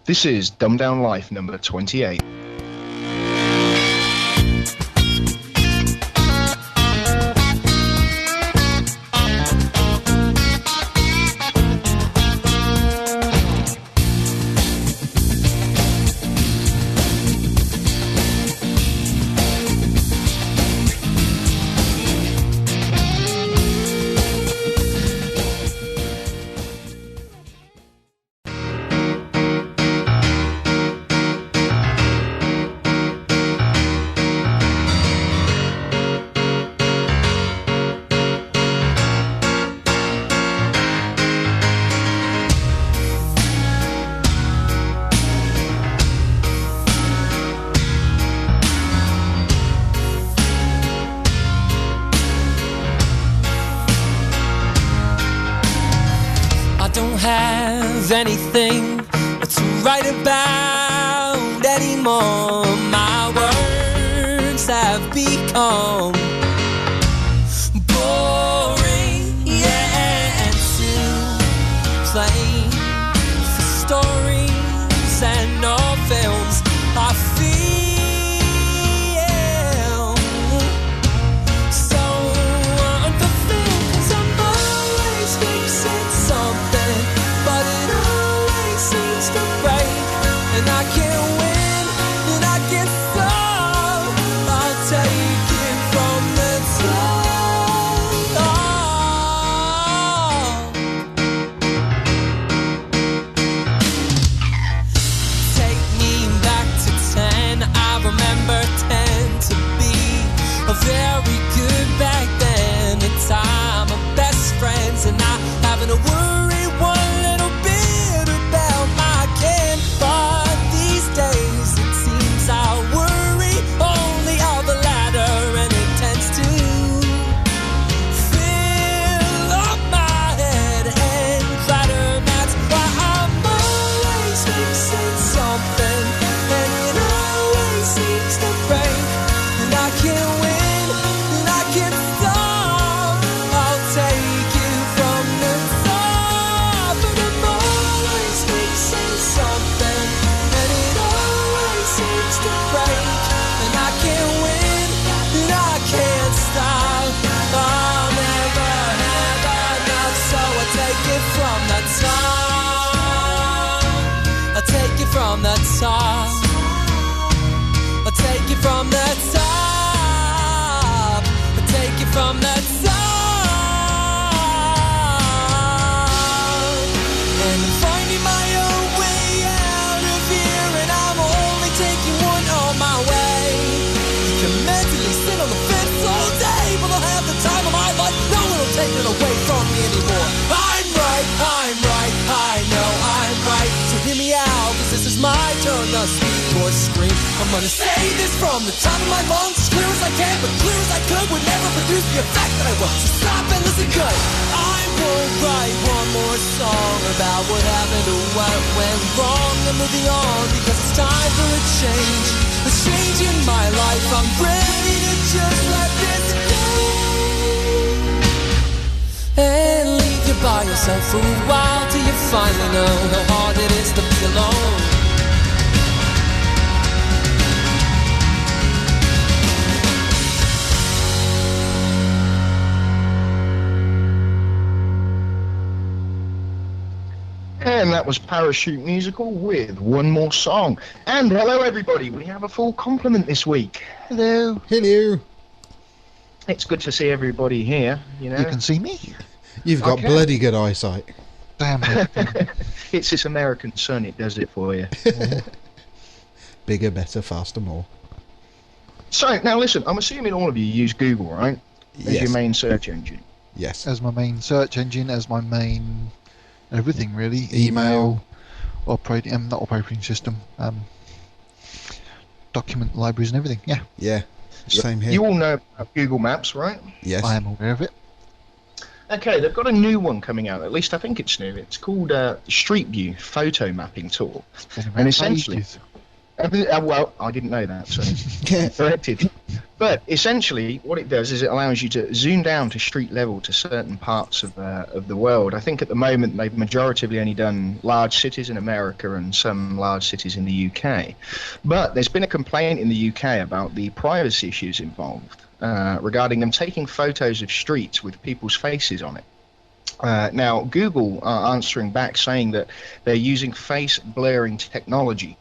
This is Dumb Down Life number 28. Anything to write about anymore. My words have become boring, yeah, and too plain for stories and no films. I feel so unfulfilled 'cause I'm always fixing something, but it always seems to break, and I can't win, and I can't stop. I'll take it from the top. Take me back to 10. I remember 10 to be a very good back then. A time of best friends, and not having to worry one little bit about my kid. But these days it seems I worry only of the latter, and it tends to fill up my head and clatter. That's why I'm always fixing something, and it always seems to break, and I can't win, and I can't stop. I'll take you from the top, and I'm always fixing something, and it always seems to break, and I can't win, and I can't stop. I'll never have enough, so I take it from the top. I take it from the top. I take it from the top. I take it from the top. And I'm finding my own way out of here, and I'm only taking one on my way. You can mentally sit on the fence all day, but I'll have the time of my life. No one will take it away from me anymore. I'm right, I know I'm right. So hear me out, 'cause this is my turn to speak or scream. I'm gonna say this from the top of my lungs, as clear as I can, but clear as I could would never produce the effect that I want. So stop and listen good. I won't write one more song about what happened or what went wrong, and moving on, because it's time for a change. A change in my life. I'm ready to just let this go and leave you by yourself for a while, till you finally know how hard it is to be alone. And that was Parachute Musical with One More Song. And hello everybody, we have a full complement this week. Hello. Hello. It's good to see everybody here, you know. You can see me. You've got Okay. bloody good eyesight. Damn it. It's this American sun, it does it for you. Bigger, better, faster, more. So, now listen, I'm assuming all of you use Google, right? As your main search engine. Yes. As my main search engine, as my main everything really. Email. Operating, not operating system. Document libraries and everything. Yeah, Yeah. Same here. You all know about Google Maps, right? Yes. I am aware of it. Okay, they've got a new one coming out. At least I think it's new. It's called Street View Photo Mapping Tool. Been around And essentially, ages. well, I didn't know that, so corrected. But essentially, what it does is it allows you to zoom down to street level to certain parts of the world. I think at the moment they've majoritively only done large cities in America and some large cities in the UK. But there's been a complaint in the UK about the privacy issues involved regarding them taking photos of streets with people's faces on it. Now, Google are answering back saying that they're using face blurring technology.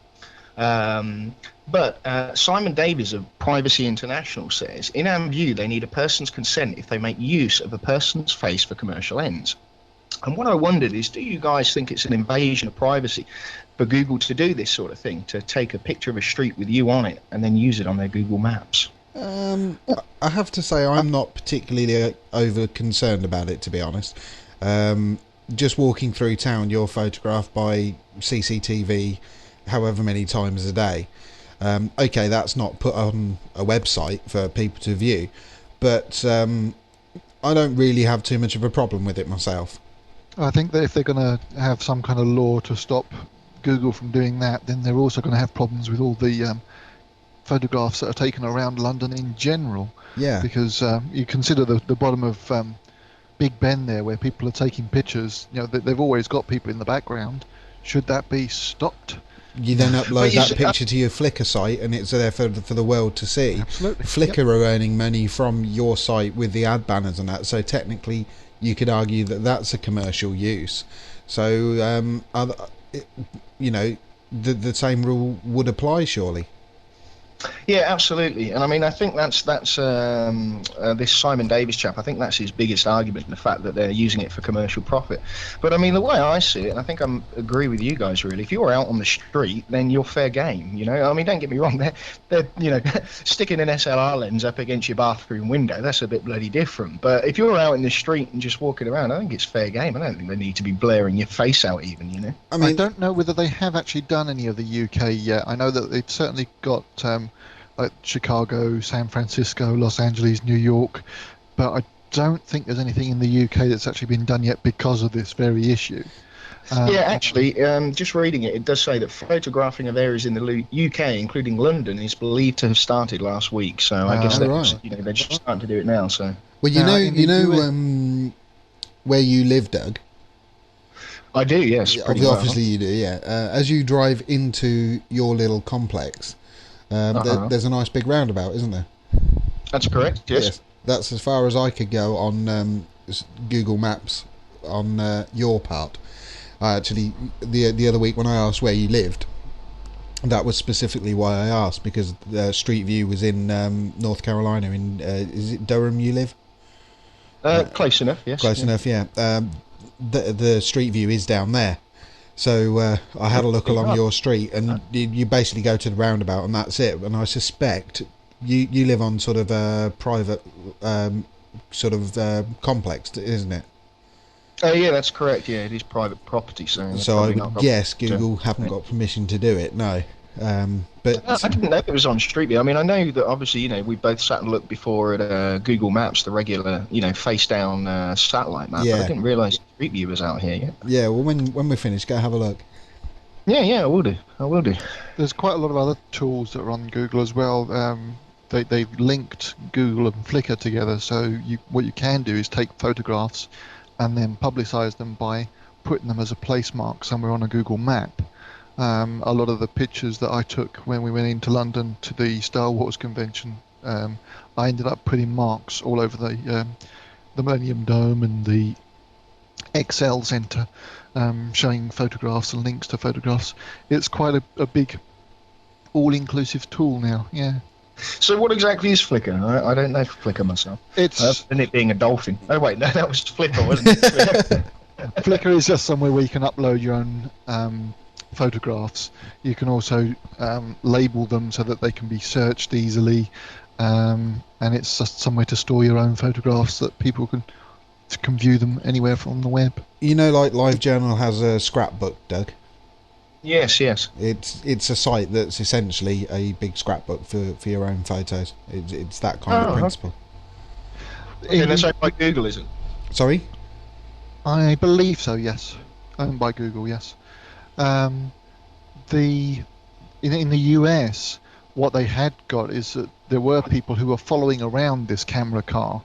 But Simon Davies of Privacy International says, in our view, they need a person's consent if they make use of a person's face for commercial ends. And what I wondered is, do you guys think it's an invasion of privacy for Google to do this sort of thing, to take a picture of a street with you on it and then use it on their Google Maps? I have to say I'm not particularly over concerned about it, to be honest. Just walking through town, you're photographed by CCTV however many times a day. Okay, that's not put on a website for people to view, but I don't really have too much of a problem with it myself. I think that if they're going to have some kind of law to stop Google from doing that, then they're also going to have problems with all the photographs that are taken around London in general. Yeah. Because you consider the bottom of Big Ben there, where people are taking pictures. You know, they've always got people in the background. Should that be stopped? You then upload that picture to your Flickr site, and it's there for the world to see. Absolutely. Flickr are earning money from your site with the ad banners and that, so technically you could argue that that's a commercial use. So, you know, the same rule would apply, surely. Yeah, absolutely. And I mean, I think that's this Simon Davies chap, I think that's his biggest argument, the fact that they're using it for commercial profit. But I mean, the way I see it, and I think I agree with you guys really, if you're out on the street, then you're fair game, you know? I mean, don't get me wrong, they're you know, sticking an SLR lens up against your bathroom window, that's a bit bloody different. But if you're out in the street and just walking around, I think it's fair game. I don't think they need to be blaring your face out even, you know? I don't know whether they have actually done any of the UK yet. I know that they've certainly got like Chicago, San Francisco, Los Angeles, New York, but I don't think there's anything in the UK that's actually been done yet because of this very issue. Yeah, actually, just reading it, it does say that photographing of areas in the UK, including London, is believed to have started last week. So I guess you know, they're just starting to do it now. So well, you know where you live, Doug. I do, yes. Obviously, you do. Yeah. As you drive into your little complex, there's a nice big roundabout, isn't there? That's correct. Yes. That's as far as I could go on Google Maps on your part. Actually, the other week when I asked where you lived, that was specifically why I asked, because Street View was in North Carolina. In is it Durham you live? Close enough. Yes. Close enough. Yeah. The Street View is down there. So I had a look along your street, and you basically go to the roundabout, and that's it. And I suspect you live on sort of a private sort of complex, isn't it? Oh yeah, that's correct. Yeah, it is private property. So I would guess Google haven't got permission to do it. No. But I didn't know it was on Street View. I mean, I know that obviously, you know, we both sat and looked before at Google Maps, the regular, you know, face down satellite map. Yeah. But I didn't realise Street View was out here yet. Yeah, well, when we're finished, go have a look. Yeah, I will do. There's quite a lot of other tools that are on Google as well. They've linked Google and Flickr together, so what you can do is take photographs and then publicise them by putting them as a place mark somewhere on a Google map. A lot of the pictures that I took when we went into London to the Star Wars convention, I ended up putting marks all over the Millennium Dome and the XL Centre, showing photographs and links to photographs. It's quite a big, all-inclusive tool now. Yeah. So what exactly is Flickr? I don't know Flickr myself. It's and it being a dolphin. Oh wait, no, that was Flickr, wasn't it? Flickr is just somewhere where you can upload your own photographs. You can also label them so that they can be searched easily, and it's just somewhere to store your own photographs that people can view them anywhere from the web. You know, like LiveJournal has a scrapbook, Doug. Yes. It's a site that's essentially a big scrapbook for your own photos. It's that kind of principle. And that's owned by Google, is it? Sorry? I believe so, yes. Owned by Google, yes. In the US, what they had got is that there were people who were following around this camera car,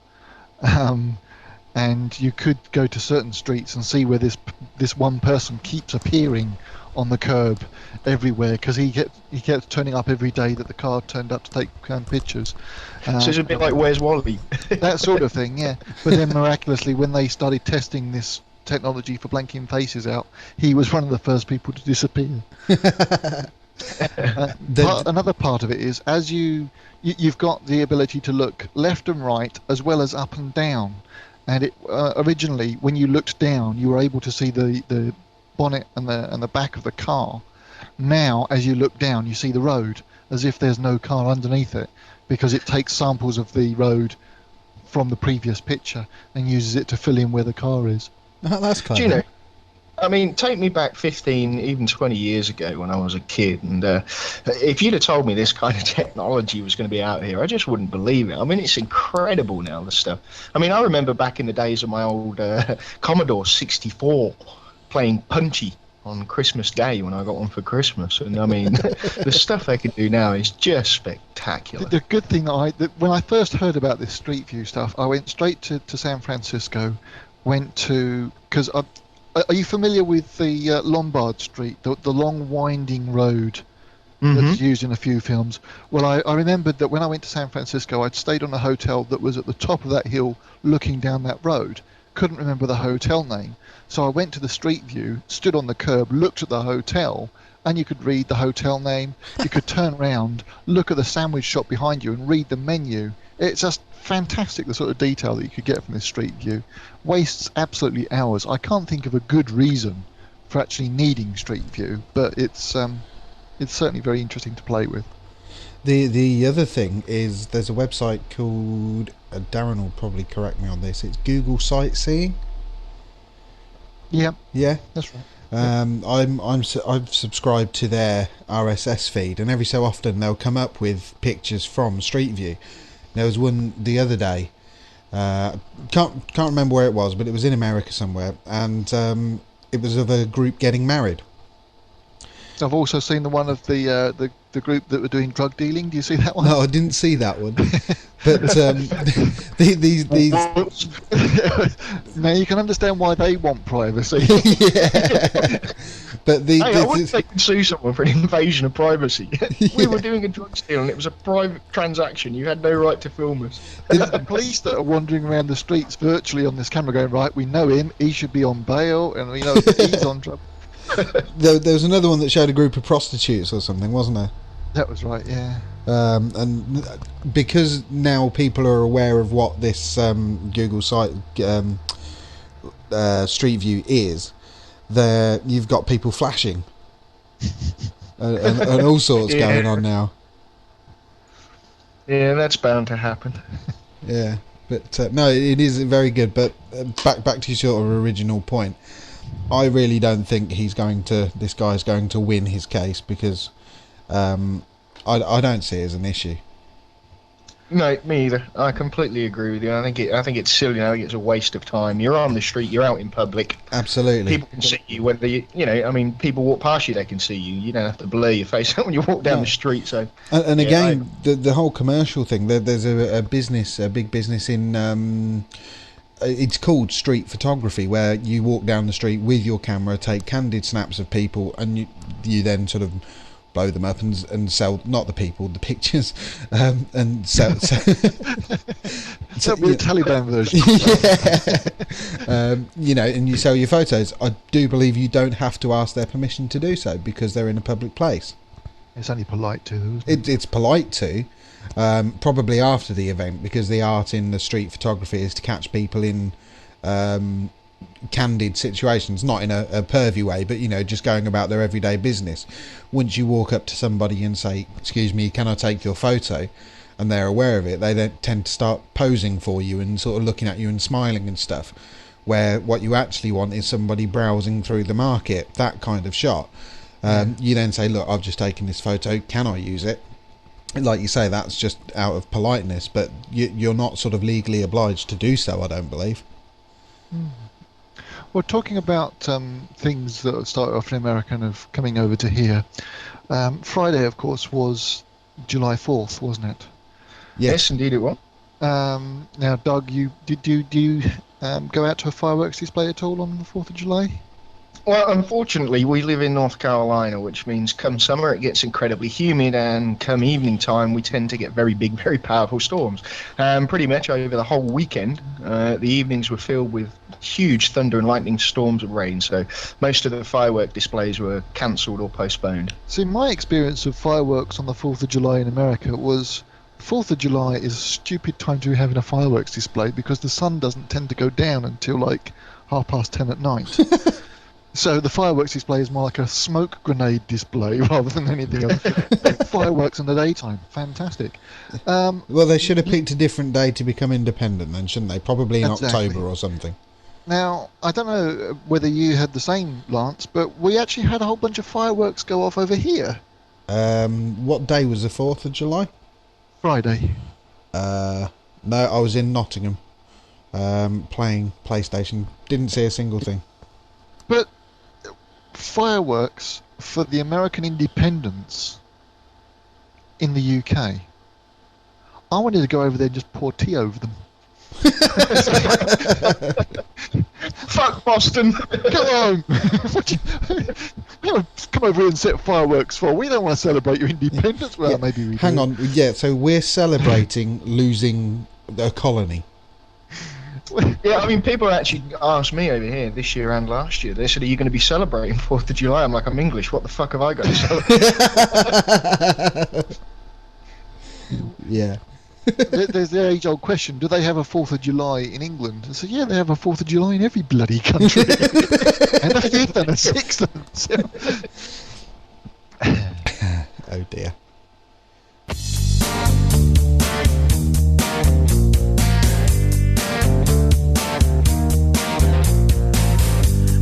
and you could go to certain streets and see where this one person keeps appearing on the curb everywhere, because he kept turning up every day that the car turned up to take pictures. So it's a bit like Where's Wally? That sort of thing, yeah. But then miraculously, when they started testing this technology for blanking faces out, he was one of the first people to disappear. Another part of it is, as you've got the ability to look left and right as well as up and down, and it originally, when you looked down, you were able to see the bonnet and the back of the car. Now, as you look down, you see the road as if there's no car underneath it, because it takes samples of the road from the previous picture and uses it to fill in where the car is. That's clever. Do you know, I mean, take me back 15, even 20 years ago when I was a kid, and if you'd have told me this kind of technology was going to be out here, I just wouldn't believe it. I mean, it's incredible now, the stuff. I mean, I remember back in the days of my old Commodore 64 playing Punchy on Christmas Day when I got one for Christmas, and I mean, the stuff they can do now is just spectacular. The good thing when I first heard about this Street View stuff, I went straight to San Francisco, because are you familiar with the Lombard Street, the long winding road that's used in a few films? Well, I remembered that when I went to San Francisco, I'd stayed on a hotel that was at the top of that hill looking down that road. Couldn't remember the hotel name. So I went to the Street View, stood on the curb, looked at the hotel, and you could read the hotel name. You could turn around, look at the sandwich shop behind you, and read the menu. It's just fantastic, the sort of detail that you could get from this Street View. Wastes absolutely hours. I can't think of a good reason for actually needing Street View, but it's certainly very interesting to play with. The other thing is, there's a website called, Darren will probably correct me on this, it's Google Sightseeing. Yeah, that's right. I've subscribed to their RSS feed, and every so often they'll come up with pictures from Street View. There was one the other day, can't remember where it was, but it was in America somewhere, and it was of a group getting married. I've also seen the one of the group that were doing drug dealing. Do you see that one? No, I didn't see that one. But these now you can understand why they want privacy. Yeah. But I wouldn't say you can sue someone for an invasion of privacy. We were doing a drug deal and it was a private transaction. You had no right to film us. It's the police that are wandering around the streets virtually on this camera going, right, we know him, he should be on bail, and we know he's on drugs. There was another one that showed a group of prostitutes or something, wasn't there? That was right, yeah. And because now people are aware of what this Google site Street View is, you've got people flashing and all sorts going on now. Yeah, that's bound to happen. Yeah, but no, it is very good. But back to your sort of original point, I really don't think this guy's going to win his case, because I don't see it as an issue. No, me either. I completely agree with you. I think it's silly. I think it's a waste of time. You're on the street. You're out in public. Absolutely. People can see you. Whether I mean, people walk past you, they can see you. You don't have to blur your face out when you walk down the street. So. And again, the whole commercial thing. There's a big business in. It's called street photography, where you walk down the street with your camera, take candid snaps of people, and you then sort of blow them up and sell, not the people, the pictures, and sell. So be a Taliban version. Yeah. And you sell your photos. I do believe you don't have to ask their permission to do so, because they're in a public place. It's only polite to, isn't it? It's polite to. Probably after the event, because the art in the street photography is to catch people in candid situations, not in a pervy way, but just going about their everyday business. Once you walk up to somebody and say, "Excuse me, can I take your photo?" and they're aware of it, they then tend to start posing for you and sort of looking at you and smiling and stuff, where what you actually want is somebody browsing through the market, that kind of shot. You then say, "Look, I've just taken this photo, can I use it?" Like you say, that's just out of politeness, but you're not sort of legally obliged to do so, I don't believe. Well, talking about things that started off in America and have coming over to here, Friday, of course, was July 4th, wasn't it? Yeah. Yes, indeed it will. Now, Doug, do you go out to a fireworks display at all on the 4th of July? Well, unfortunately, we live in North Carolina, which means come summer it gets incredibly humid, and come evening time we tend to get very big, very powerful storms. Pretty much over the whole weekend, the evenings were filled with huge thunder and lightning storms and rain, so most of the firework displays were cancelled or postponed. See, my experience of fireworks on the 4th of July in America was 4th of July is a stupid time to be having a fireworks display because the sun doesn't tend to go down until like 10:30 at night. So the fireworks display is more like a smoke grenade display rather than anything else. Fireworks in the daytime, fantastic. Well, they should have picked a different day to become independent then, shouldn't they? Probably in Exactly. October or something. Now, I don't know whether you had the same, Lance, but we actually had a whole bunch of fireworks go off over here. What day was the 4th of July? Friday. No, I was in Nottingham playing PlayStation. Didn't see a single thing. But fireworks for the American independence in the UK, I wanted to go over there and just pour tea over them. Fuck Boston! Come on! Come over here and set fireworks for. We don't want to celebrate your independence. Well, Yeah, maybe we hang do. on, yeah, so we're celebrating losing a colony. Yeah, I mean, people actually asked me over here this year and last year. They said, "Are you going to be celebrating 4th of July?" I'm like, "I'm English. What the fuck have I got to celebrate?" Yeah. There's the age-old question: do they have a 4th of July in England? I said, yeah, they have a 4th of July in every bloody country, and a 5th and a 6th. Oh dear.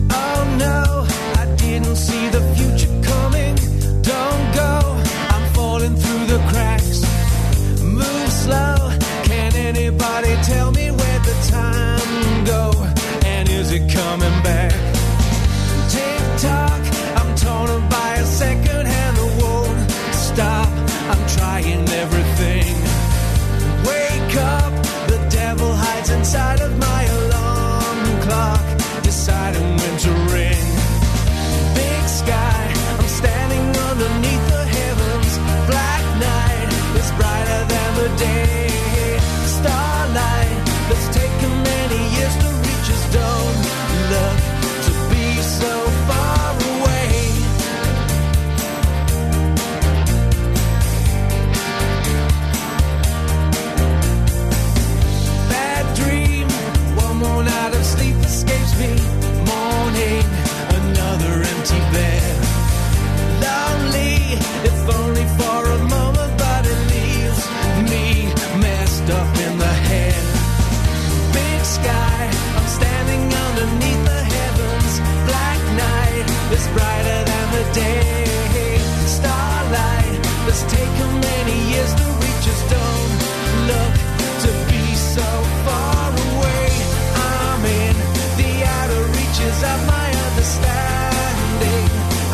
Oh no, I didn't see the future coming. Don't go, I'm falling through the cracks. Move slow, can anybody tell me where the time go? And is it coming back? Tick tock, I'm torn by a second hand that won't stop. I'm trying everything. Wake up, the devil hides inside of my alarm clock, deciding when to ring. Big sky, I'm standing underneath the heavens. Black night is brighter than the day. Starlight that's taken many years to reach us. Don't look to be so far away. Bad dream, one more night of sleep escapes me. Morning, another empty bed. Lonely, if only for a moment, but it leaves me messed up in the head. Big sky, I'm standing underneath the heavens. Black night is brighter than the day. Starlight that's taken many years to reach us. Don't look to be so far away. I'm in the outer reaches of my understanding.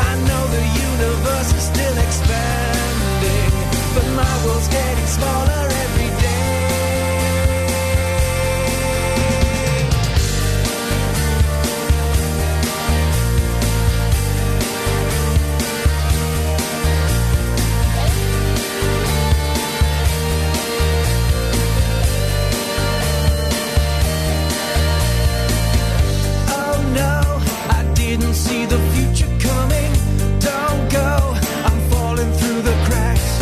I know the universe is still expanding, but my world's getting smaller every day. Oh no, I didn't see the future coming. Don't go, I'm falling through the cracks.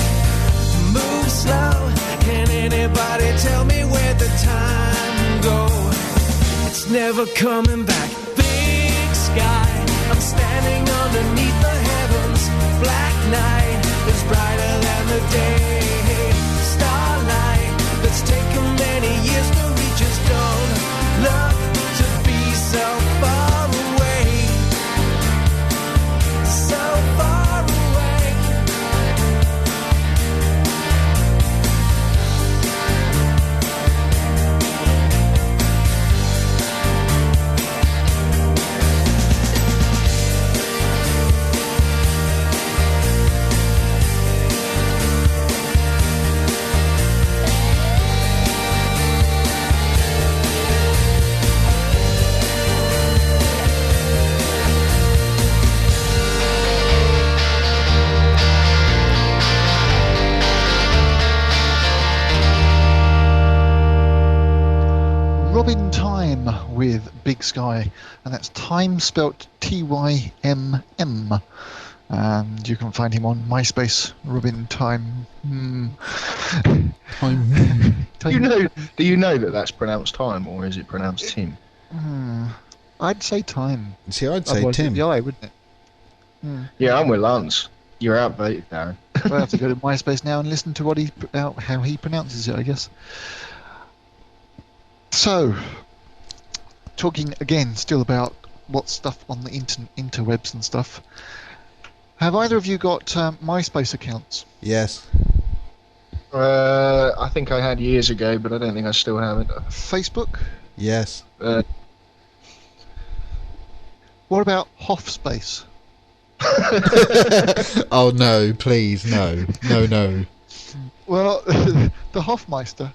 Move slow, can anybody tell me where the time go? It's never coming back. Big sky, I'm standing underneath the heavens. Black night is brighter than the day. Starlight that's taken many years to reach us. Don't look to be so far away. So far away. Robin Tymm with Big Sky, and that's Tymm spelt Tymm. And you can find him on MySpace, Robin Tymm. Do you know that that's pronounced time, or is it pronounced Tim? I'd say Tymm. See, I'd say Otherwise Tim. it'd be I, wouldn't it? Yeah, I'm with Lance. You're outvoted, Darren. I'll have to go to MySpace now and listen to how he pronounces it, I guess. So, talking again still about what's stuff on the interwebs and stuff. Have either of you got MySpace accounts? Yes. I think I had years ago, but I don't think I still have it. Facebook? Yes. What about Hoffspace? Oh no, please, no. Well, the Hoffmeister,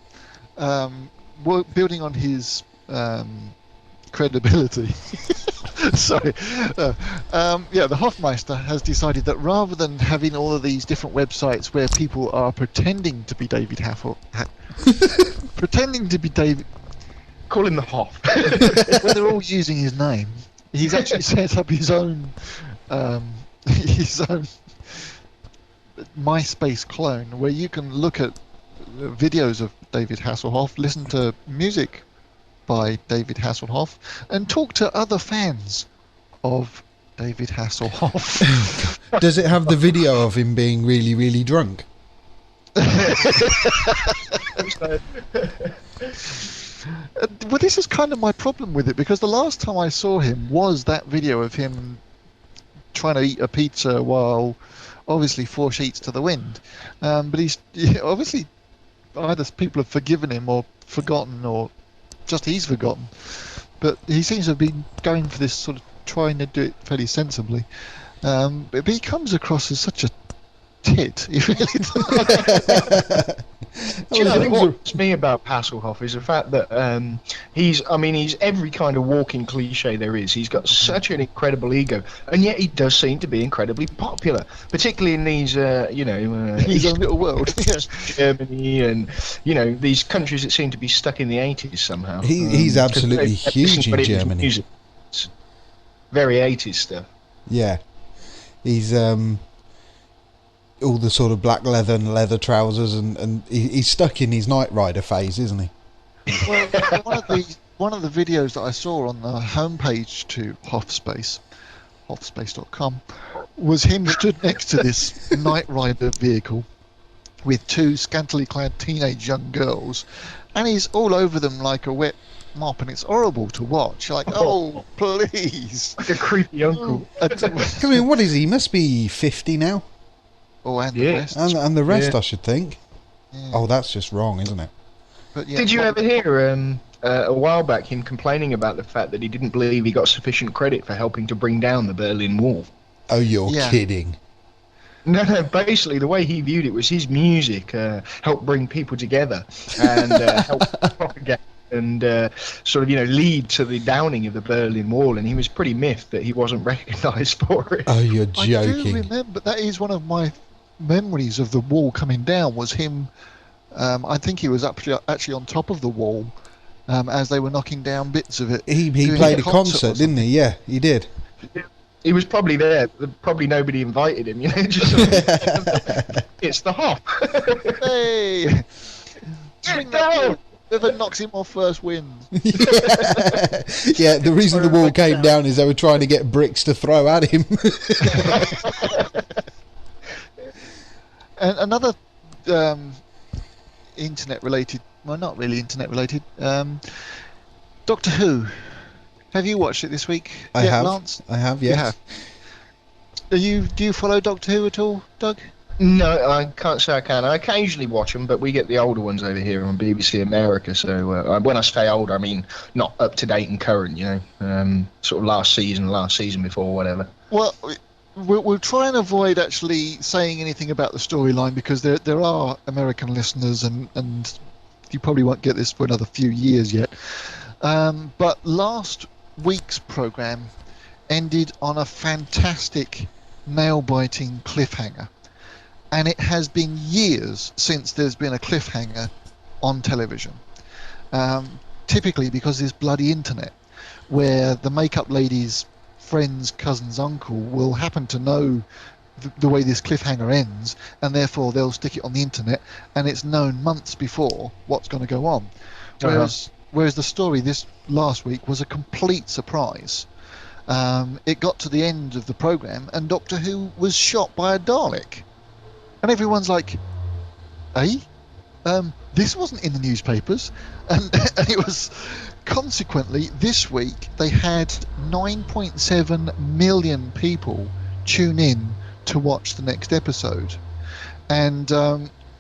building on his credibility. Sorry. The Hoffmeister has decided that rather than having all of these different websites where people are pretending to be David Call him the Hoff. when they're all using his name, he's actually set up his own MySpace clone where you can look at videos of David Hasselhoff, listen to music by David Hasselhoff, and talk to other fans of David Hasselhoff. Does it have the video of him being really, really drunk? Well, this is kind of my problem with it, because the last time I saw him was that video of him trying to eat a pizza while obviously 4 sheets to the wind. But he's obviously either people have forgiven him or forgotten, or just he's forgotten. But he seems to have been going for this sort of trying to do it fairly sensibly. But he comes across as such a tit. He really does. Do you know, I think what's me about Hasselhoff is the fact that he's every kind of walking cliche there is. He's got such an incredible ego, and yet he does seem to be incredibly popular, particularly in these, his own little world. Germany and, these countries that seem to be stuck in the 80s somehow. He's absolutely huge in Germany. It's very 80s stuff. Yeah. He's all the sort of black leather and leather trousers, and he's stuck in his Knight Rider phase, isn't he? Well, one of the videos that I saw on the homepage to Hoffspace, hoffspace.com, was him stood next to this Knight Rider vehicle with 2 scantily clad teenage young girls, and he's all over them like a wet mop, and it's horrible to watch. Like, oh, please. Like a creepy uncle. I mean, what is he? He must be 50 now. Oh, and the rest. And the rest, I should think. Yeah. Oh, that's just wrong, isn't it? But yeah, Did you ever hear a while back him complaining about the fact that he didn't believe he got sufficient credit for helping to bring down the Berlin Wall? Oh, you're kidding. No, basically the way he viewed it was his music helped bring people together and helped propagate and sort of, lead to the downing of the Berlin Wall, and he was pretty miffed that he wasn't recognised for it. Oh, you're joking. I do remember, that is one of my memories of the wall coming down, was him, I think he was actually on top of the wall as they were knocking down bits of it. He played a concert, didn't he? Yeah, he did. He was probably there. Probably nobody invited him. Just it's the Hoff. Hey, swing down. Whoever knocks him off first wins. Yeah, the reason the wall came down is they were trying to get bricks to throw at him. And another internet-related, well, not really internet-related, Doctor Who. Have you watched it this week? I have. Lance? I have, yes. You have. Do you follow Doctor Who at all, Doug? No, I can't say I can. I occasionally watch them, but we get the older ones over here on BBC America. So when I say old, I mean not up to date and current. Sort of last season before, whatever. Well, we'll try and avoid actually saying anything about the storyline, because there are American listeners, and you probably won't get this for another few years yet. But last week's programme ended on a fantastic, nail-biting cliffhanger. And it has been years since there's been a cliffhanger on television. typically because of this bloody internet, where the makeup lady's friend's cousin's uncle will happen to know the way this cliffhanger ends, and therefore they'll stick it on the internet, and it's known months before what's going to go on. Whereas the story this last week was a complete surprise. It got to the end of the programme, and Doctor Who was shot by a Dalek. And everyone's like, eh? This wasn't in the newspapers. And it was... Consequently, this week, they had 9.7 million people tune in to watch the next episode. And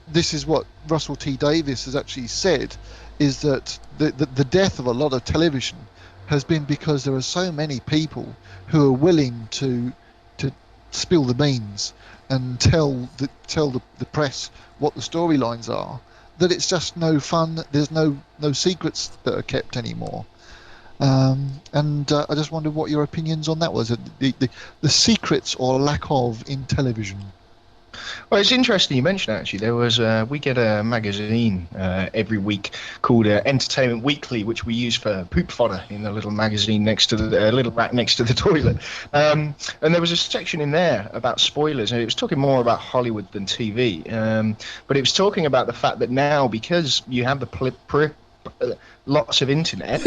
this is what Russell T Davies has actually said, is that the death of a lot of television has been because there are so many people who are willing to spill the beans and tell the press what the storylines are, that it's just no fun. There's no secrets that are kept anymore. And I just wondered what your opinions on that was, the secrets or lack of in television. Well, it's interesting you mentioned, actually. There was we get a magazine every week called Entertainment Weekly, which we use for poop fodder in the little magazine next to the little rack next to the toilet. And there was a section in there about spoilers, and it was talking more about Hollywood than TV. But it was talking about the fact that now, because you have the lots of internet,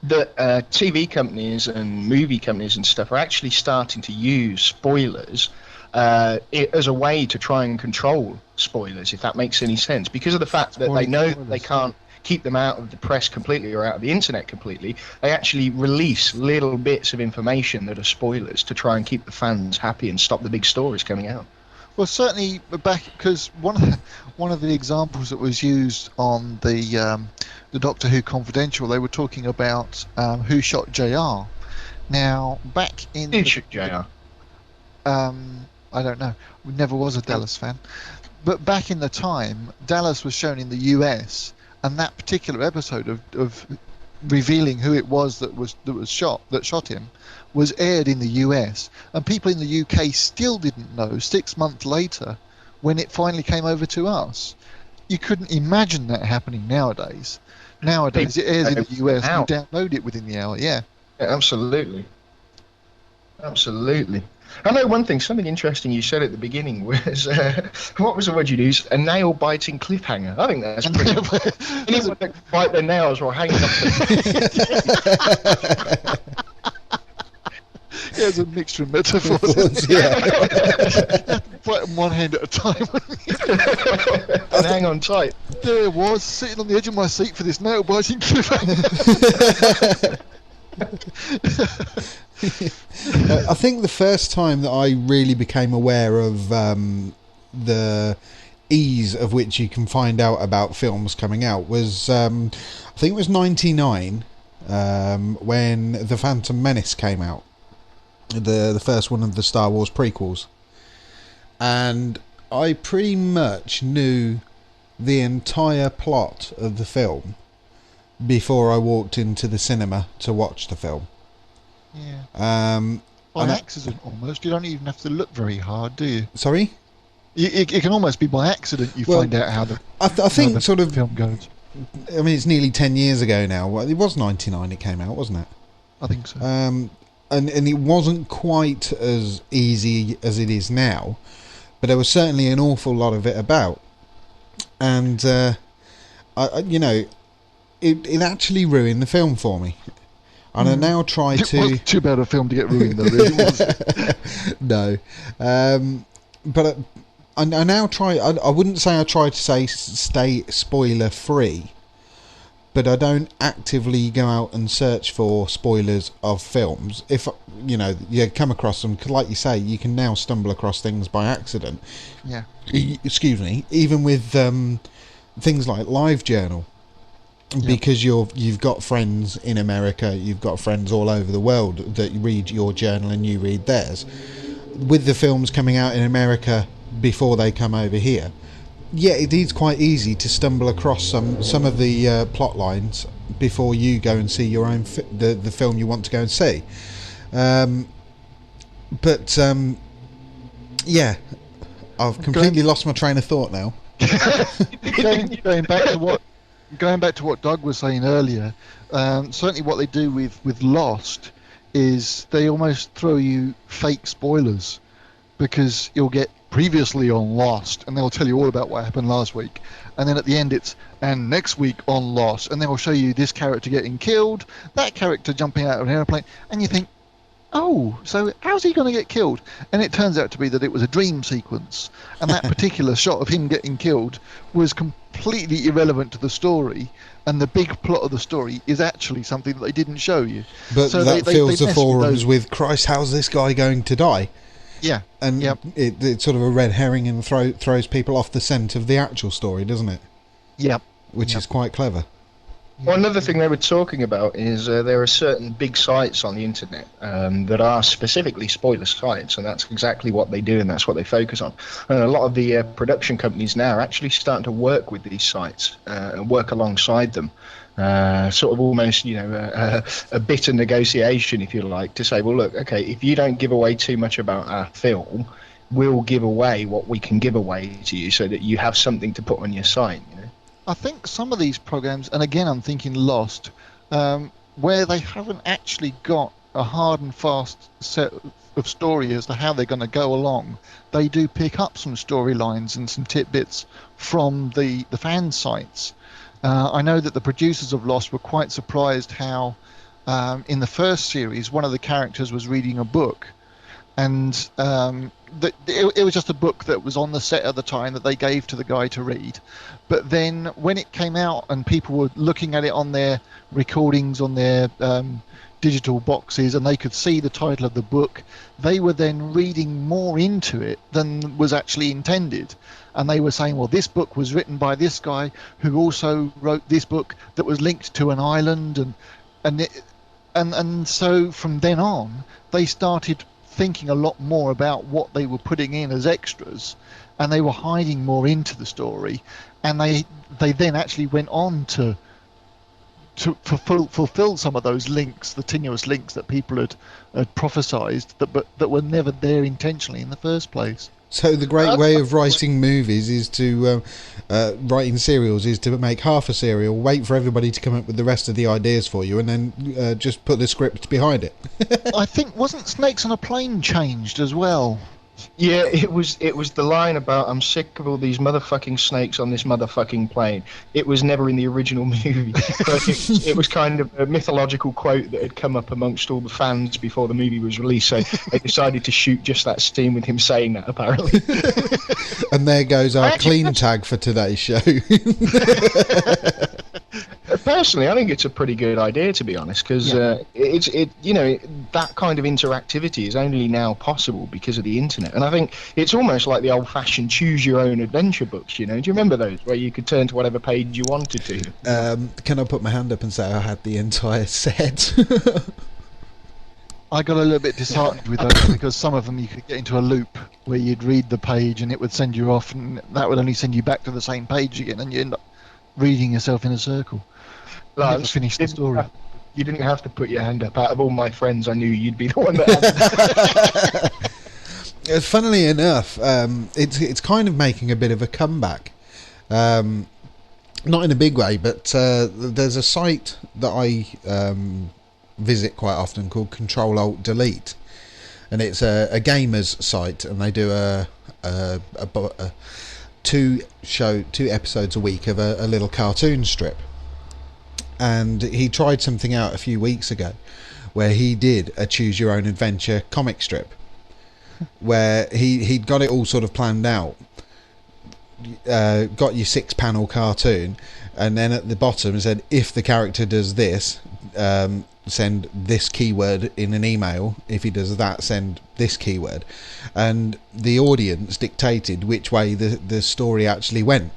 that TV companies and movie companies and stuff are actually starting to use spoilers as a way to try and control spoilers, if that makes any sense. Because of the fact that they know that they can't keep them out of the press completely or out of the internet completely, they actually release little bits of information that are spoilers to try and keep the fans happy and stop the big stories coming out. Well, certainly back, because one of the examples that was used on the Doctor Who Confidential, they were talking about who shot JR. Now, back in... Who shot JR? I don't know. Never was a Dallas fan. But back in the time, Dallas was shown in the US, and that particular episode of revealing who it was that shot him was aired in the US, and people in the UK still didn't know 6 months later when it finally came over to us. You couldn't imagine that happening nowadays. Nowadays, it airs in the US and you download it within the hour. Yeah, absolutely. I know one thing, something interesting you said at the beginning was, what was the word you used? A nail-biting cliffhanger. I think that's pretty good. Anyone that can bite their nails or hang up Yeah, it's a mixture of metaphors. Yeah. Fight them one hand at a time. And hang on tight. There it was, sitting on the edge of my seat for this nail-biting cliffhanger. I think the first time that I really became aware of the ease of which you can find out about films coming out was, I think it was 99, when The Phantom Menace came out, the first one of the Star Wars prequels, and I pretty much knew the entire plot of the film before I walked into the cinema to watch the film. Yeah. By accident, almost. You don't even have to look very hard, do you? Sorry? It can almost be by accident you find out how the I think the sort of film goes. I mean, it's nearly 10 years ago now. Well, it was 99 it came out, wasn't it? I think so. And it wasn't quite as easy as it is now, but there was certainly an awful lot of it about. And, it actually ruined the film for me. And I now try to... It wasn't too bad a film to get ruined, though, really, was it? No. But I now try... I wouldn't say I try to stay spoiler-free, but I don't actively go out and search for spoilers of films. If, you come across them, 'cause like you say, you can now stumble across things by accident. Yeah. Excuse me. Even with things like LiveJournal. Because you've got friends in America, you've got friends all over the world that read your journal and you read theirs. With the films coming out in America before they come over here, it is quite easy to stumble across some of the plot lines before you go and see your own the film you want to go and see. I've completely lost my train of thought now. going back to what Doug was saying earlier, certainly what they do with Lost is they almost throw you fake spoilers, because you'll get previously on Lost and they'll tell you all about what happened last week, and then at the end it's and next week on Lost, and they'll show you this character getting killed, that character jumping out of an airplane, and you think, oh, so how's he going to get killed? And it turns out to be that it was a dream sequence, and that particular shot of him getting killed was completely irrelevant to the story, and the big plot of the story is actually something that they didn't show you. But so that fills the forums with with, Christ, how's this guy going to die? Yeah. And it's sort of a red herring and throws people off the scent of the actual story, doesn't it? Yep. Which is quite clever. Well, another thing they were talking about is there are certain big sites on the internet that are specifically spoiler sites, and that's exactly what they do, and that's what they focus on. And a lot of the production companies now are actually starting to work with these sites and work alongside them. Sort of almost, a bit of negotiation, if you like, to say, well, look, okay, if you don't give away too much about our film, we'll give away what we can give away to you so that you have something to put on your site, I think some of these programs, and again I'm thinking Lost, where they haven't actually got a hard and fast set of story as to how they're going to go along, they do pick up some storylines and some tidbits from the fan sites. I know that the producers of Lost were quite surprised how in the first series one of the characters was reading a book, and it was just a book that was on the set at the time that they gave to the guy to read. But then when it came out and people were looking at it on their recordings, on their digital boxes, and they could see the title of the book, they were then reading more into it than was actually intended. And they were saying, well, this book was written by this guy who also wrote this book that was linked to an island, and so from then on they started thinking a lot more about what they were putting in as extras, and they were hiding more into the story, and they then actually went on to fulfill some of those links, the tenuous links that people had prophesized that were never there intentionally in the first place. So the great way of writing movies is to writing serials is to make half a serial, wait for everybody to come up with the rest of the ideas for you, and then just put the script behind it. I think wasn't Snakes on a Plane changed as well? Yeah, it was the line about I'm sick of all these motherfucking snakes on this motherfucking plane. It was never in the original movie. But it was kind of a mythological quote that had come up amongst all the fans before the movie was released, so they decided to shoot just that scene with him saying that, apparently. And there goes our clean tag for today's show. Personally, I think it's a pretty good idea, to be honest, because that kind of interactivity is only now possible because of the internet. And I think it's almost like the old-fashioned choose-your-own-adventure books. Do you remember those, where you could turn to whatever page you wanted to? Can I put my hand up and say I had the entire set? I got a little bit disheartened with those because some of them you could get into a loop where you'd read the page and it would send you off, and that would only send you back to the same page again, and you end up reading yourself in a circle. Never finish the story. You didn't have to put your hand up. Out of all my friends, I knew you'd be the one that had. Funnily enough, it's kind of making a bit of a comeback. Not in a big way, but there's a site that I visit quite often called Control-Alt-Delete, and it's a gamers site, and they do two episodes a week of a little cartoon strip. And he tried something out a few weeks ago where he did a choose your own adventure comic strip where he'd got it all sort of planned out, got your 6-panel cartoon, and then at the bottom said, if the character does this, send this keyword in an email. If he does that, send this keyword. And the audience dictated which way the story actually went.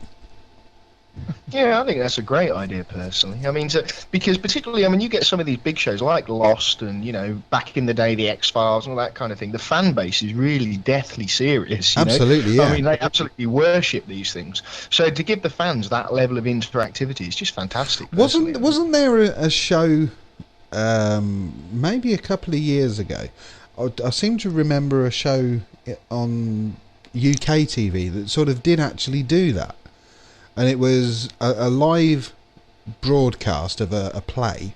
Yeah, I think that's a great idea, personally. I mean, because particularly, you get some of these big shows like Lost and, back in the day, the X-Files and all that kind of thing. The fan base is really deathly serious. Absolutely, yeah. I mean, they absolutely worship these things. So to give the fans that level of interactivity is just fantastic. Wasn't there a show maybe a couple of years ago? I seem to remember a show on UK TV that sort of did actually do that. and it was a live broadcast of a play,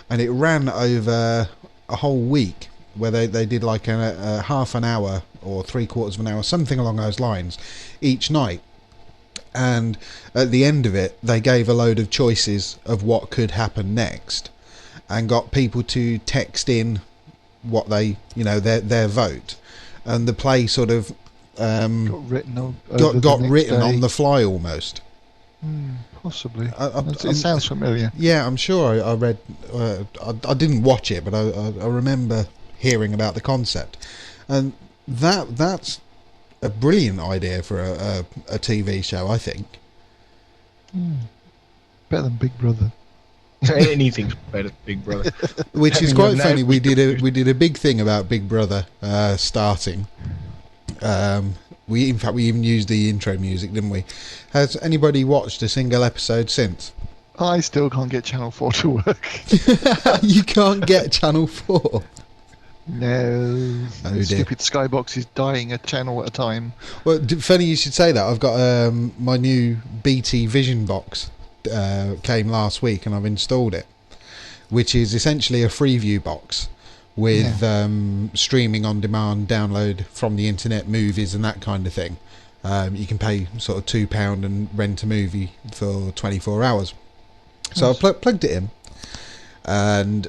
and it ran over a whole week, where they did like a half an hour or 3/4 of an hour, something along those lines, each night. And at the end of it, they gave a load of choices of what could happen next, and got people to text in what they, their vote. And the play sort of got written on the fly almost. Possibly. It sounds familiar. Yeah, I'm sure I read. I didn't watch it, but I remember hearing about the concept, and that's a brilliant idea for a TV show, I think. Better than Big Brother. Anything's better than Big Brother. Which is quite funny. We did a big thing about Big Brother starting. We even used the intro music, didn't we? Has anybody watched a single episode since? I still can't get Channel 4 to work. You can't get Channel 4? No. Oh, dear. Stupid Skybox is dying a channel at a time. Well, funny you should say that. I've got my new BT Vision box came last week, and I've installed it, which is essentially a Freeview box with streaming on demand, download from the internet, movies and that kind of thing. You can pay sort of £2 and rent a movie for 24 hours. So I plugged it in, and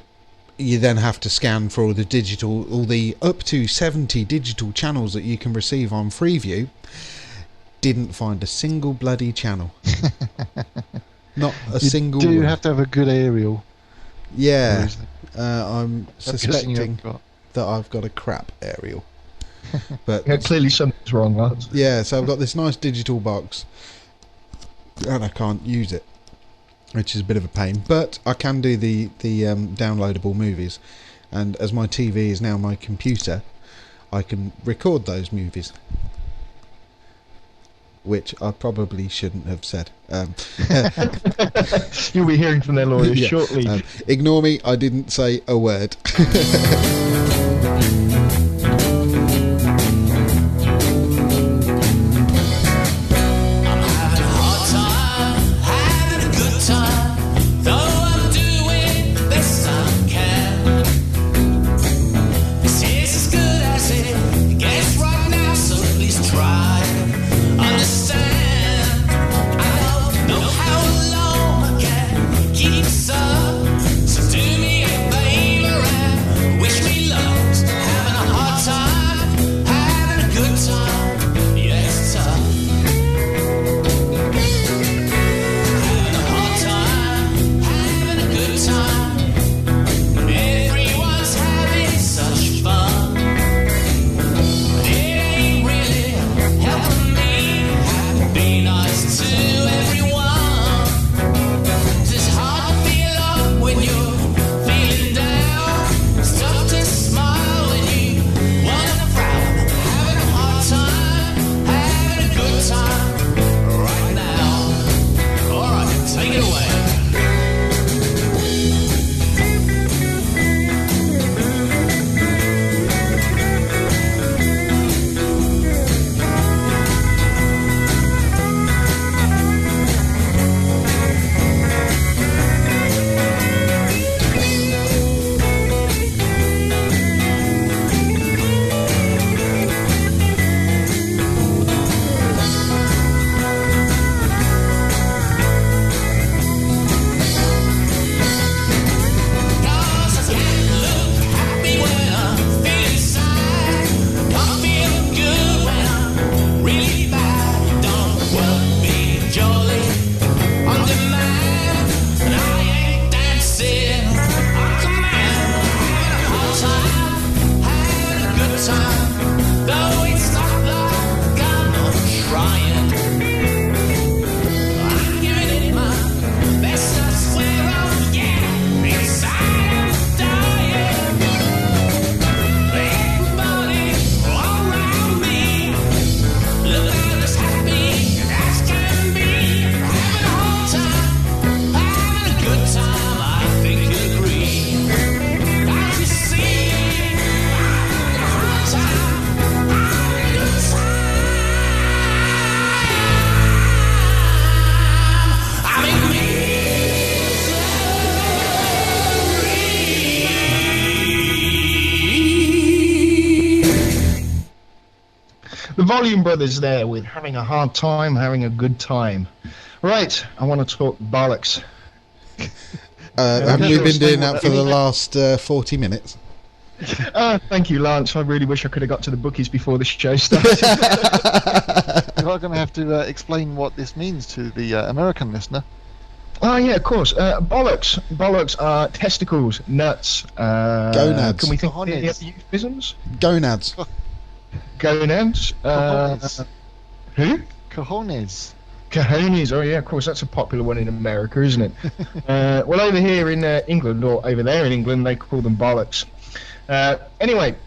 you then have to scan for all the up to 70 digital channels that you can receive on Freeview. Didn't find a single bloody channel. Not a single. You have to have a good aerial. Yeah, I'm suspecting that I've got a crap aerial. But yeah, clearly something's wrong, lads. Yeah, so I've got this nice digital box, and I can't use it, which is a bit of a pain. But I can do the downloadable movies, and as my TV is now my computer, I can record those movies, which I probably shouldn't have said. You'll be hearing from their lawyers shortly. Ignore me, I didn't say a word. So do me a favor and wish me luck. Have an Volume Brothers there with Having a Hard Time, Having a Good Time. Right, I want to talk bollocks. Haven't we been doing that for the last 40 minutes? Thank you, Lance. I really wish I could have got to the bookies before the show started. You are going to have to explain what this means to the American listener. Oh, yeah, of course. Bollocks. Bollocks are testicles, nuts. Gonads. Can we think of any other euphemisms? Gonads. Gonads. Cojones. Who? Cojones. Cojones. Oh, yeah, of course. That's a popular one in America, isn't it? Well, over here in England, or over there in England, they call them bollocks. Anyway,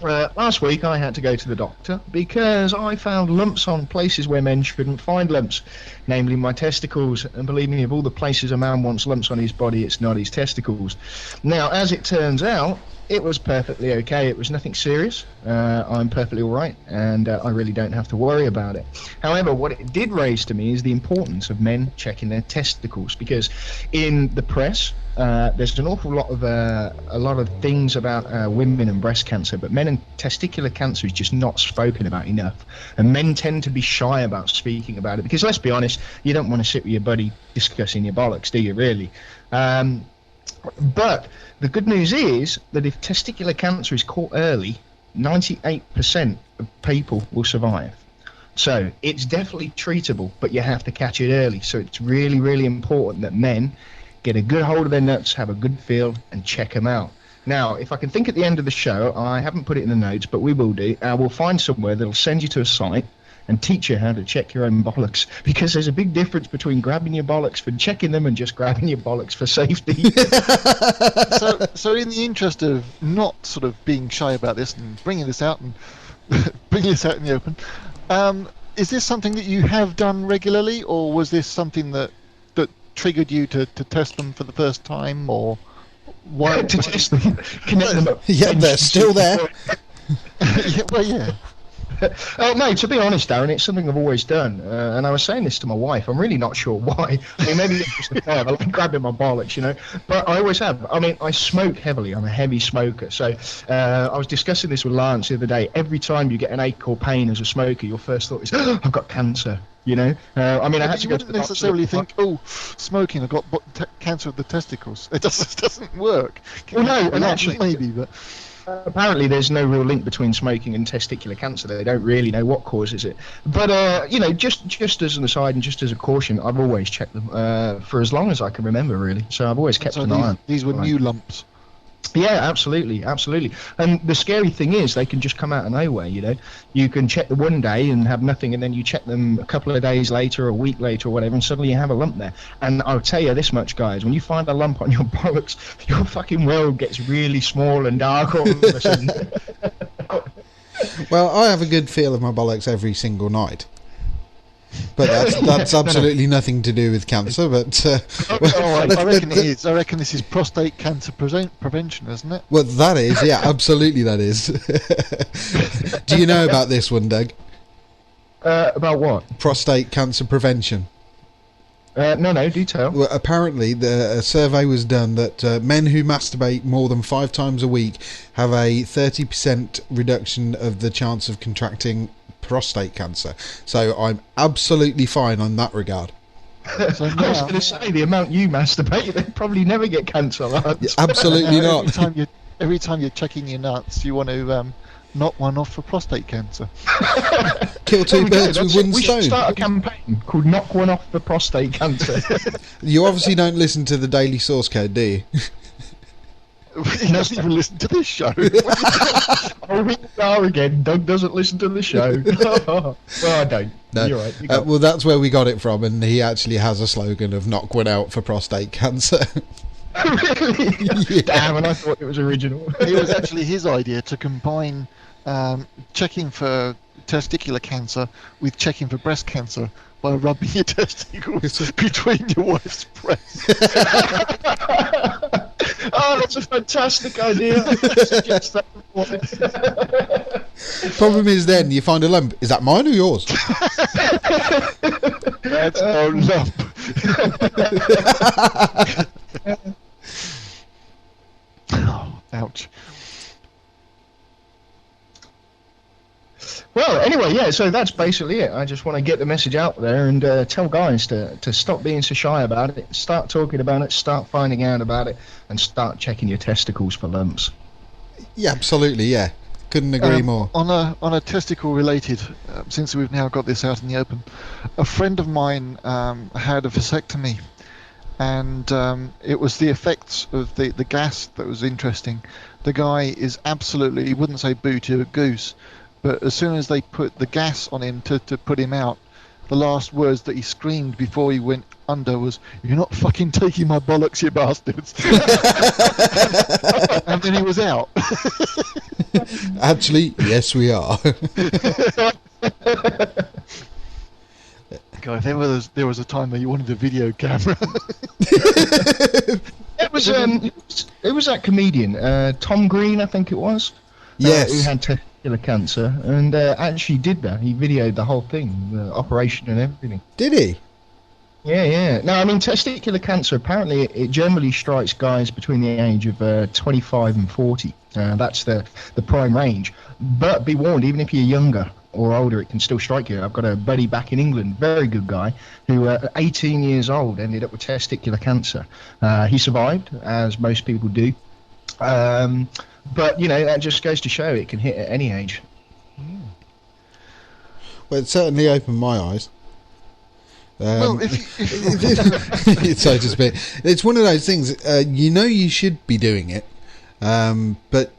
last week I had to go to the doctor because I found lumps on places where men shouldn't find lumps, namely my testicles. And believe me, of all the places a man wants lumps on his body, it's not his testicles. Now, as it turns out, it was perfectly okay. It was nothing serious. I'm perfectly all right, and I really don't have to worry about it. However, what it did raise to me is the importance of men checking their testicles, because in the press, there's an awful lot of things about women and breast cancer, but men and testicular cancer is just not spoken about enough. And men tend to be shy about speaking about it because, let's be honest, you don't want to sit with your buddy discussing your bollocks, do you, really? But the good news is that if testicular cancer is caught early, 98% of people will survive. So it's definitely treatable, but you have to catch it early. So it's really, really important that men get a good hold of their nuts, have a good feel, and check them out. Now, if I can think at the end of the show, I haven't put it in the notes, but we will do. We'll find somewhere that'll send you to a site and teach you how to check your own bollocks, because there's a big difference between grabbing your bollocks for checking them and just grabbing your bollocks for safety. So in the interest of not sort of being shy about this and bringing this out and bringing this out in the open, is this something that you have done regularly, or was this something that triggered you to test them for the first time, or why? To test them, connect them up. Yeah, they're still there. Yeah, well, yeah. No, to be honest, Darren, it's something I've always done, and I was saying this to my wife. I'm really not sure why. I mean, maybe it's just the pair. I like grabbing my bollocks, you know. But I always have. I mean, I smoke heavily. I'm a heavy smoker. So I was discussing this with Lance the other day. Every time you get an ache or pain as a smoker, your first thought is, oh, I've got cancer. You know. I mean, I had to go to the doctor. Necessarily think, oh, smoking, I've got cancer of the testicles. It doesn't work. Well, no, and actually, maybe, but. Apparently there's no real link between smoking and testicular cancer. They don't really know what causes it. But, you know, just as an aside and just as a caution, I've always checked them for as long as I can remember, really. So I've always kept an eye on. These were new lumps. Yeah, absolutely. And the scary thing is they can just come out of nowhere, you know. You can check them one day and have nothing, and then you check them a couple of days later or a week later or whatever, and suddenly you have a lump there. And I'll tell you this much, guys, when you find a lump on your bollocks, your fucking world gets really small and dark all of a sudden. Well, I have a good feel of my bollocks every single night. But that's absolutely nothing to do with cancer. But I reckon it is. I reckon this is prostate cancer prevention, isn't it? Well, that is, yeah, absolutely, that is. Do you know about this one, Doug? About what? Prostate cancer prevention. No, do tell. Well, apparently, a survey was done that men who masturbate more than 5 times a week have a 30% reduction of the chance of contracting prostate cancer. So I'm absolutely fine on that regard. So I was going to say, the amount you masturbate, they probably never get cancer. Absolutely not. Every time you're checking your nuts, you want to knock one off for prostate cancer. Kill two birds with one we stone. should start a campaign called Knock One Off for Prostate Cancer. You obviously don't listen to the Daily Source Code, do you? He doesn't even listen to this show. Oh, we are again. Doug doesn't listen to the show. Well, I don't. No. You're right. You Well, that's where we got it from, and he actually has a slogan of knock one out for prostate cancer. Really? Yeah. Damn, and I thought it was original. It was actually his idea to combine checking for testicular cancer with checking for breast cancer by rubbing your testicles between your wife's breasts. Oh, that's a fantastic idea. Suggest that before. Problem is, then you find a lump. Is that mine or yours? That's no lump. Oh, ouch. Well, anyway, Anyway, yeah, so that's basically it. I just want to get the message out there and tell guys to stop being so shy about it, start talking about it, start finding out about it, and start checking your testicles for lumps. Yeah, absolutely, yeah. Couldn't agree more. On a testicle related, since we've now got this out in the open, a friend of mine had a vasectomy, and it was the effects of the gas that was interesting. The guy is absolutely, he wouldn't say boo to a goose, but as soon as they put the gas on him to put him out, the last words that he screamed before he went under was, "You're not fucking taking my bollocks, you bastards." And then he was out. Actually, yes, we are. God, if there was a time that you wanted a video camera. It was that comedian, Tom Green, I think it was. Yes. Who had testicular cancer and actually did that. He videoed the whole thing, the operation and everything. Did he? Yeah. No, I mean, testicular cancer, apparently it generally strikes guys between the age of 25 and 40. That's the prime range. But be warned, even if you're younger or older, it can still strike you. I've got a buddy back in England, very good guy, who at 18 years old ended up with testicular cancer. He survived, as most people do. But, that just goes to show it can hit at any age. Well, it certainly opened my eyes. Well, so to speak. It's one of those things, you should be doing it, but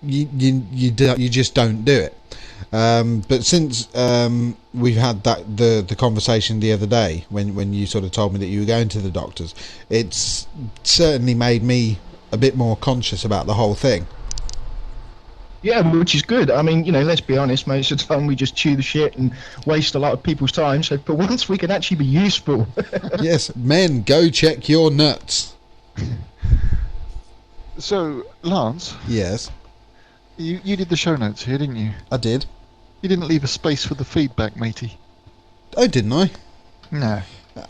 you just don't do it. But since we've had the conversation the other day when you sort of told me that you were going to the doctors, it's certainly made me a bit more conscious about the whole thing. Yeah, which is good. I mean, let's be honest, most of the time we just chew the shit and waste a lot of people's time, so for once we can actually be useful. Yes, men, go check your nuts. So, Lance? Yes? You did the show notes here, didn't you? I did. You didn't leave a space for the feedback, matey. Oh, didn't I? No.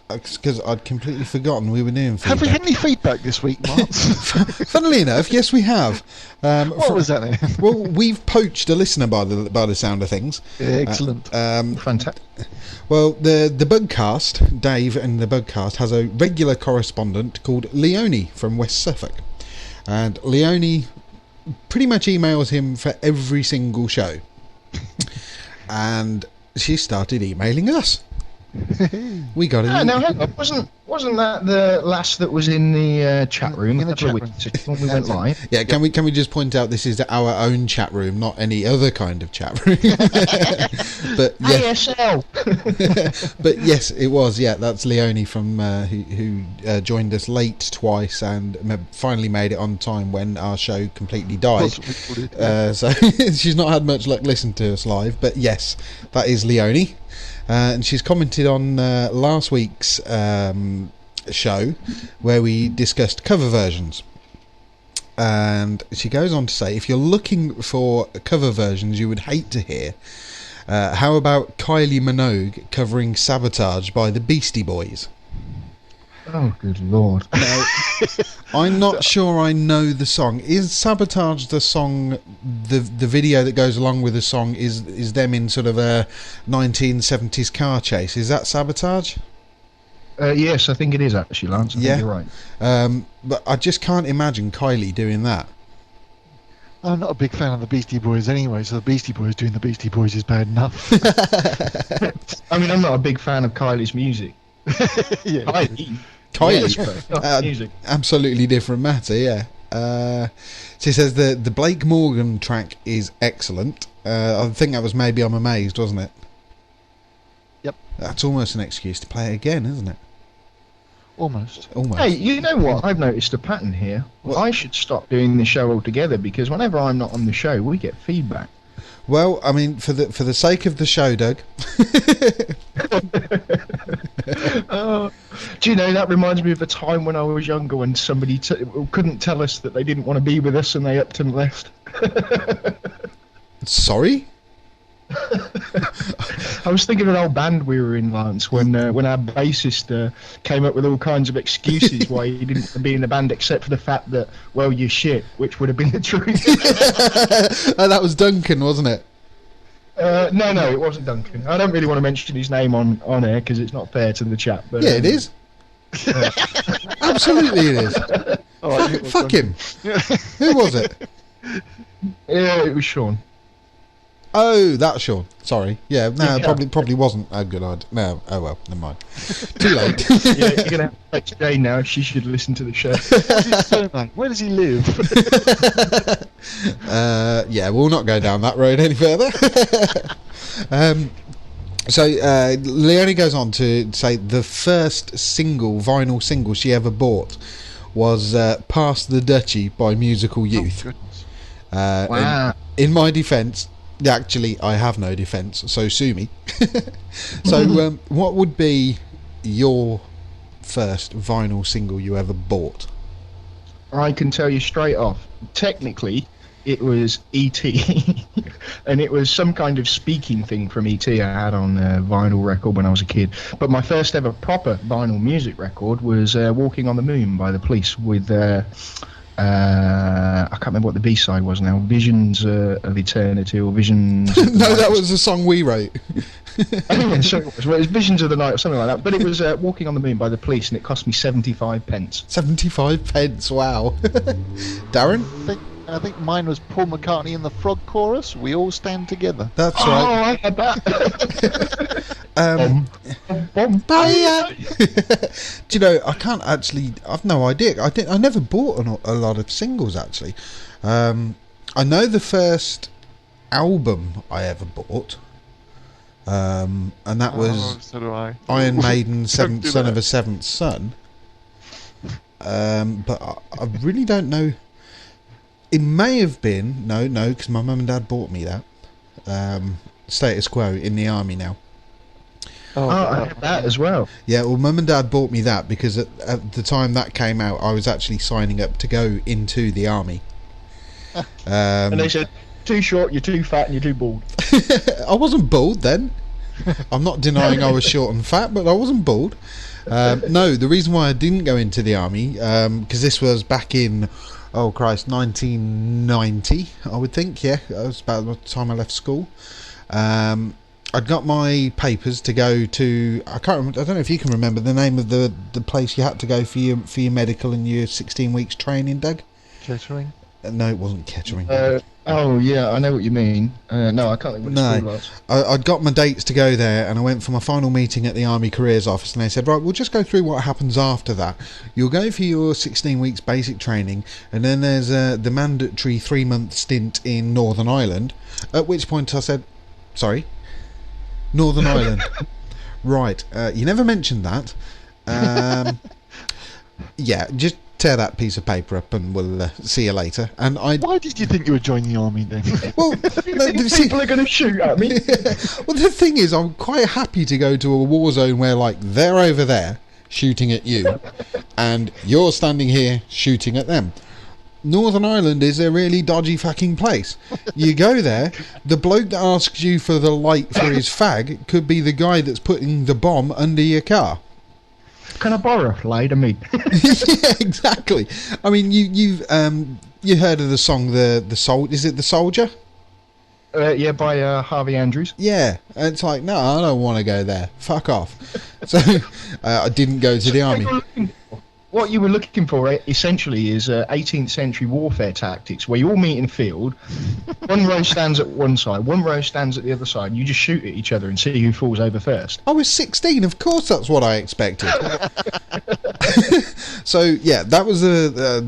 Because I'd completely forgotten we were doing feedback. Have we had any feedback this week, Lance? Funnily enough, yes, we have. What was that then? Well, we've poached a listener by the sound of things. Excellent. Fantastic. Well, the Bugcast, Dave and the Bugcast, has a regular correspondent called Leonie from West Suffolk. And Leonie pretty much emails him for every single show. And she started emailing us. We got it. Now hang on, wasn't that the last that was in the chat room in the chat room when we went live? Yeah, can we just point out this is our own chat room, not any other kind of chat room. But yeah. ASL. But yes, it was. Yeah, that's Leonie from who joined us late twice and finally made it on time when our show completely died. So she's not had much luck listening to us live. But yes, that is Leonie. And she's commented on last week's show where we discussed cover versions. And she goes on to say, if you're looking for cover versions you would hate to hear, how about Kylie Minogue covering Sabotage by the Beastie Boys? Oh, good lord. Now, I'm not sure I know the song. Is Sabotage the song, the video that goes along with the song is them in sort of a 1970s car chase? Is that Sabotage? Yes, I think it is actually, Lance. I think you're right. But I just can't imagine Kylie doing that. I'm not a big fan of the Beastie Boys anyway, so the Beastie Boys doing the Beastie Boys is bad enough. I mean, I'm not a big fan of Kylie's music. Yeah. Kylie, music. Absolutely different matter. Yeah. She says the Blake Morgan track is excellent. I think that was Maybe I'm Amazed, wasn't it? Yep. That's almost an excuse to play it again, isn't it? Almost. Hey, you know what? I've noticed a pattern here. Well, I should stop doing the show altogether because whenever I'm not on the show, we get feedback. Well, I mean, for the sake of the show, Doug. Do you know, that reminds me of a time when I was younger when somebody couldn't tell us that they didn't want to be with us and they upped and left. Sorry? I was thinking of an old band we were in, Lance, when our bassist came up with all kinds of excuses why he didn't want to be in the band except for the fact that, well, you're shit, which would have been the truth. That was Duncan, wasn't it? No, it wasn't Duncan. I don't really want to mention his name on air because it's not fair to the chat. But Yeah, it is. Absolutely, it is. Fuck him. Who was it? Yeah, it was Sean. Oh, that's Sean. Sorry. Yeah, no, Yeah. probably wasn't a good idea. No, oh well, never mind. Too late. Yeah, you're gonna have to text Jane now. She should listen to the show. What's his surname? Where does he live? Yeah, we'll not go down that road any further. So Leonie goes on to say the first vinyl single she ever bought was "Pass the Dutchie" by Musical Youth. Oh, goodness. Wow. In my defence, actually, I have no defence, so sue me. So, what would be your first vinyl single you ever bought? I can tell you straight off. Technically, it was E.T. and it was some kind of speaking thing from E.T. I had on vinyl record when I was a kid. But my first ever proper vinyl music record was "Walking on the Moon" by the Police with I can't remember what the B-side was now. Visions of Eternity or Visions... No, that was the song we wrote. Yeah, so it was Visions of the Night or something like that. But it was "Walking on the Moon" by the Police, and it cost me 75 pence. 75 pence, wow. Darren? I think mine was Paul McCartney in the Frog Chorus. We all stand together. That's Oh, right. I had that. Do you know, I can't actually... I've no idea. I never bought a lot of singles, actually. I know the first album I ever bought, and that was So do I. Iron Maiden's Don't do Son that. of a Seventh Son. But I really don't know. It may have been... No, because my mum and dad bought me that. Status Quo in the army now. Oh, I had that as well. Yeah, well, mum and dad bought me that because at the time that came out, I was actually signing up to go into the army. And they said, too short, you're too fat, and you're too bald. I wasn't bald then. I'm not denying I was short and fat, but I wasn't bald. No, the reason why I didn't go into the army, because this was back in, 1990, I would think. Yeah, that was about the time I left school. I'd got my papers to go to. I can't remember. I don't know if you can remember the name of the place you had to go for your medical and your 16 weeks training, Doug. Kettering? No, it wasn't Kettering. Oh yeah, I know what you mean. No, I can't think what No. it was. I'd got my dates to go there, and I went for my final meeting at the Army Careers Office, and they said, right, we'll just go through what happens after that. You'll go for your 16 weeks basic training, and then there's the mandatory 3-month stint in Northern Ireland, at which point I said, sorry? Northern Ireland. Right, you never mentioned that. Yeah, just tear that piece of paper up and we'll see you later. And Why did you think you were joining the army then? well, People are going to shoot at me. well, the thing is, I'm quite happy to go to a war zone where, like, they're over there shooting at you, and you're standing here shooting at them. Northern Ireland is a really dodgy fucking place. You go there, the bloke that asks you for the light for his fag could be the guy that's putting the bomb under your car. Can I borrow a light of meat? Yeah, exactly. I mean, you heard of the song is it The Soldier? Yeah, by Harvey Andrews. Yeah, and it's like, no, I don't want to go there. Fuck off. So I didn't go to the army. What you were looking for essentially is 18th century warfare tactics where you all meet in a field, one row stands at one side, one row stands at the other side, and you just shoot at each other and see who falls over first. I was 16, of course that's what I expected. So yeah, that was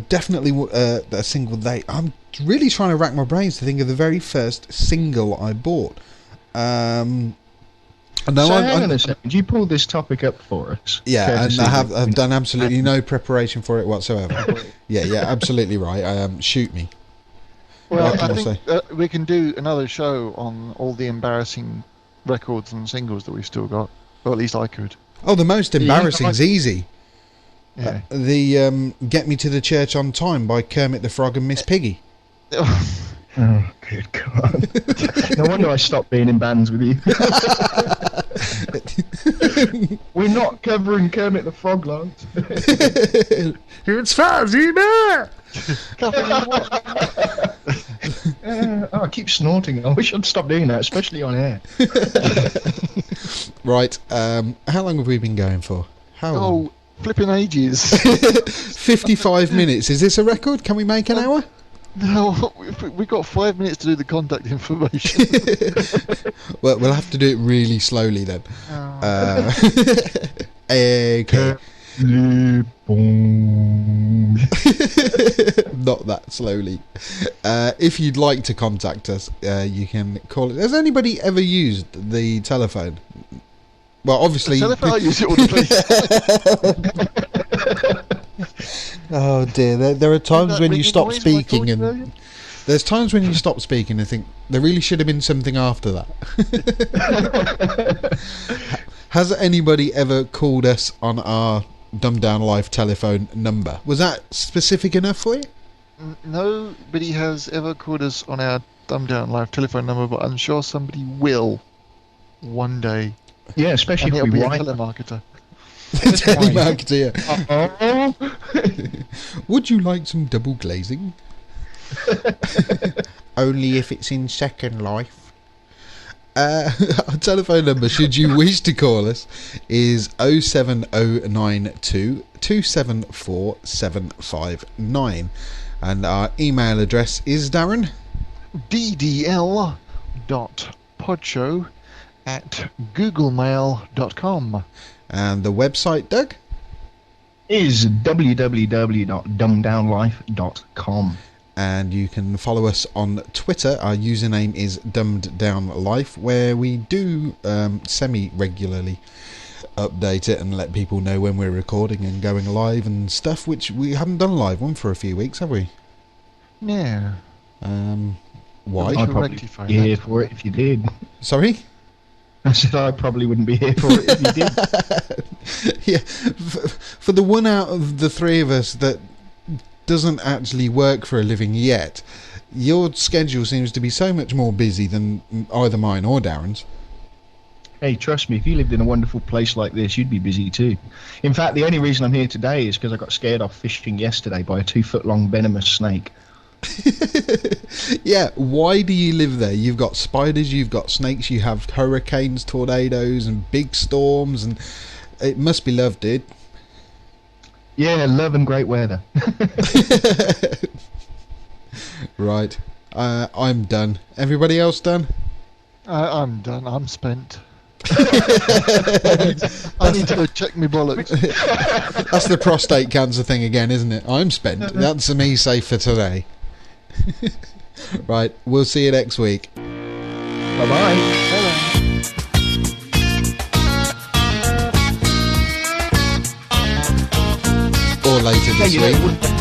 definitely a single day. I'm really trying to rack my brains to think of the very first single I bought. No, so hang on a second, you pulled this topic up for us. Yeah, and I've done absolutely no preparation for it whatsoever. Yeah, absolutely right. Shoot me. Well, What I can I think we can do another show on all the embarrassing records and singles that we've still got. Or at least I could. Oh, the most embarrassing's easy. Yeah. The Get Me to the Church on Time by Kermit the Frog and Miss Piggy. Oh, good God. No wonder I stopped being in bands with you. We're not covering Kermit the Frog, Lance. It's Fuzzy Bear! I keep snorting. I wish I'd stop doing that, especially on air. Right. How long have we been going for? How long? Oh, flipping ages. 55 minutes. Is this a record? Can we make an hour? No, we got 5 minutes to do the contact information. Well, we'll have to do it really slowly then. Okay. Not that slowly. If you'd like to contact us, you can call it. Has anybody ever used the telephone? Well, obviously. I use it all the time. Oh dear, there are times when you stop speaking and there's times when you stop speaking and think there really should have been something after that. Has anybody ever called us on our Dumbed Down Life telephone number? Was that specific enough for you? Nobody has ever called us on our Dumbed Down Life telephone number, but I'm sure somebody will one day. Yeah, especially And if it'll we be a write. telemarketer. Telemarketer. Would you like some double glazing? Only if it's in Second Life. Our telephone number, should you wish to call us, is 07092 274 759. And our email address is, Darren? ddl.podshow@googlemail.com. And the website, Doug? Is www.dumbdownlife.com. And you can follow us on Twitter. Our username is Dumbed Down Life, where we do semi-regularly update it and let people know when we're recording and going live and stuff, which we haven't done a live one for a few weeks, have we? No. Why? I'd probably be here for it if you did. Sorry? I said I probably wouldn't be here for it if you did. Yeah, for the one out of the three of us that doesn't actually work for a living yet, your schedule seems to be so much more busy than either mine or Darren's. Hey, trust me, if you lived in a wonderful place like this, you'd be busy too. In fact, the only reason I'm here today is because I got scared off fishing yesterday by a 2-foot-long venomous snake. Yeah, why do you live there? You've got spiders, you've got snakes, you have hurricanes, tornadoes and big storms, and it must be love, dude. Yeah, love and great weather. Right, I'm done. Everybody else done? I'm done. I'm spent. I need to go check my bollocks. That's the prostate cancer thing again, isn't it? I'm spent. That's me safe for today. Right, we'll see you next week. Bye-bye. Or later this week.